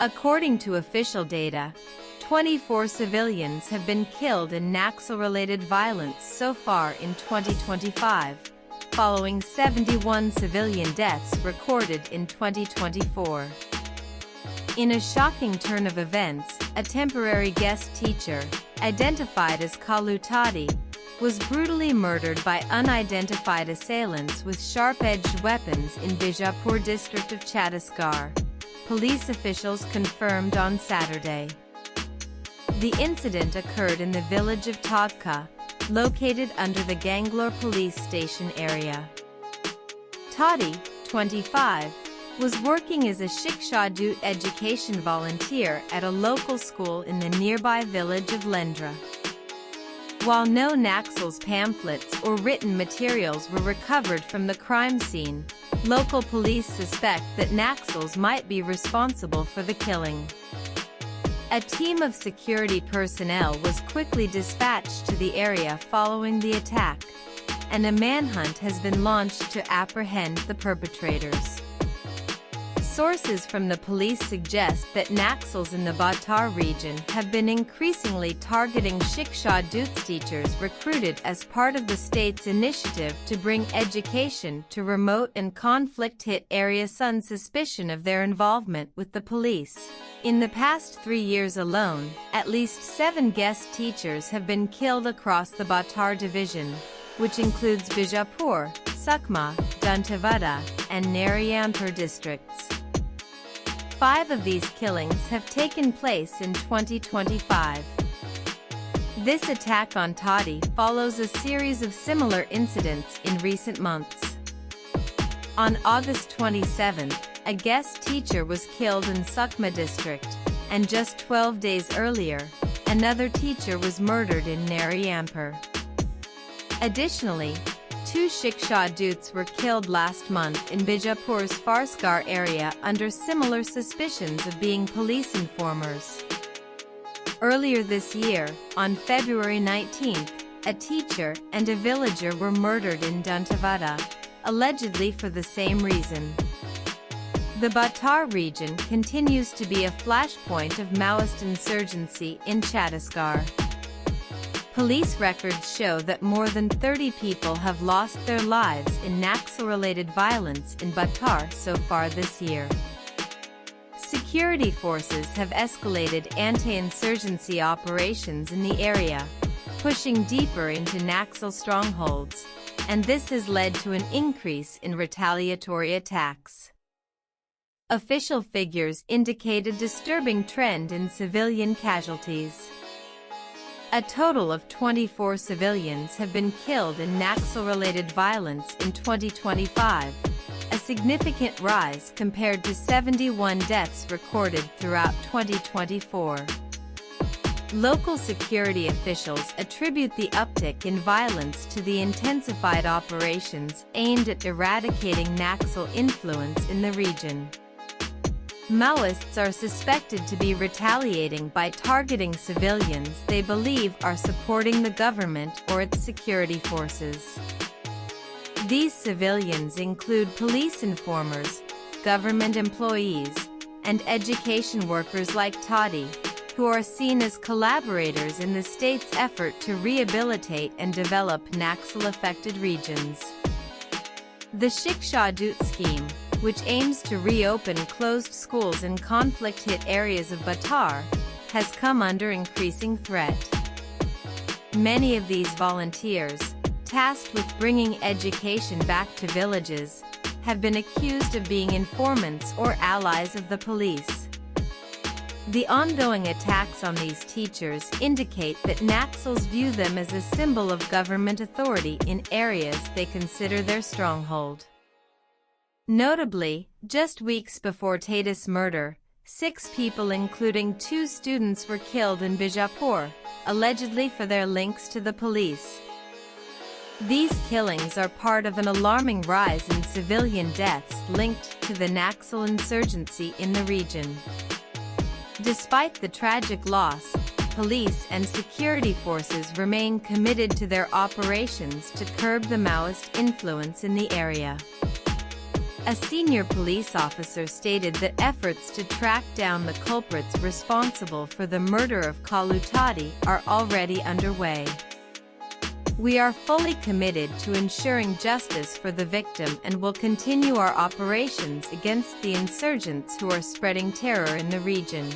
According to official data, 24 civilians have been killed in Naxal-related violence so far in 2025, following 71 civilian deaths recorded in 2024. In a shocking turn of events, a temporary guest teacher, identified as Kalu Tadi, was brutally murdered by unidentified assailants with sharp-edged weapons in Bijapur district of Chhattisgarh, police officials confirmed on Saturday. The incident occurred in the village of Tadka, located under the Ganglore police station area. Tadi, 25, was working as a shiksha education volunteer at a local school in the nearby village of Lendra. While no naxals pamphlets or written materials were recovered from the crime scene, local police suspect that naxals might be responsible for the killing. A team of security personnel was quickly dispatched to the area following the attack, and a manhunt has been launched to apprehend the perpetrators. Sources from the police suggest that naxals in the Bijapur region have been increasingly targeting shiksha teachers recruited as part of the state's initiative to bring education to remote and conflict-hit areas on suspicion of their involvement with the police. In the past 3 years alone, at least 7 guest teachers have been killed across the Bijapur division, which includes Bijapur, Sukma, Dantewada, and Naryampur districts. 5 of these killings have taken place in 2025. This attack on Tadi follows a series of similar incidents in recent months. On August 27, a guest teacher was killed in Sukma district, and just 12 days earlier, another teacher was murdered in Naryampur. Additionally, 2 shiksha dutes were killed last month in Bijapur's Farsgar area under similar suspicions of being police informers. Earlier this year, on February 19, a teacher and a villager were murdered in Dantewada, allegedly for the same reason. The Bijapur region continues to be a flashpoint of Maoist insurgency in Chhattisgarh. Police records show that more than 30 people have lost their lives in Naxal-related violence in Bijapur so far this year. Security forces have escalated anti-insurgency operations in the area, pushing deeper into Naxal strongholds, and this has led to an increase in retaliatory attacks. Official figures indicate a disturbing trend in civilian casualties. A total of 24 civilians have been killed in Naxal-related violence in 2025, a significant rise compared to 71 deaths recorded throughout 2024. Local security officials attribute the uptick in violence to the intensified operations aimed at eradicating Naxal influence in the region. Maoists are suspected to be retaliating by targeting civilians they believe are supporting the government or its security forces. These civilians include police informers, government employees, and education workers like Tadi, who are seen as collaborators in the state's effort to rehabilitate and develop Naxal-affected regions. The Shiksha Dut scheme, which aims to reopen closed schools in conflict-hit areas of Bijapur, has come under increasing threat. Many of these volunteers, tasked with bringing education back to villages, have been accused of being informants or allies of the police. The ongoing attacks on these teachers indicate that naxals view them as a symbol of government authority in areas they consider their stronghold. Notably, just weeks before Tadi's murder, 6 people including 2 students were killed in Bijapur, allegedly for their links to the police. These killings are part of an alarming rise in civilian deaths linked to the Naxal insurgency in the region. Despite the tragic loss, police and security forces remain committed to their operations to curb the Maoist influence in the area. A senior police officer stated that efforts to track down the culprits responsible for the murder of Kalutadi are already underway. We are fully committed to ensuring justice for the victim and will continue our operations against the insurgents who are spreading terror in the region.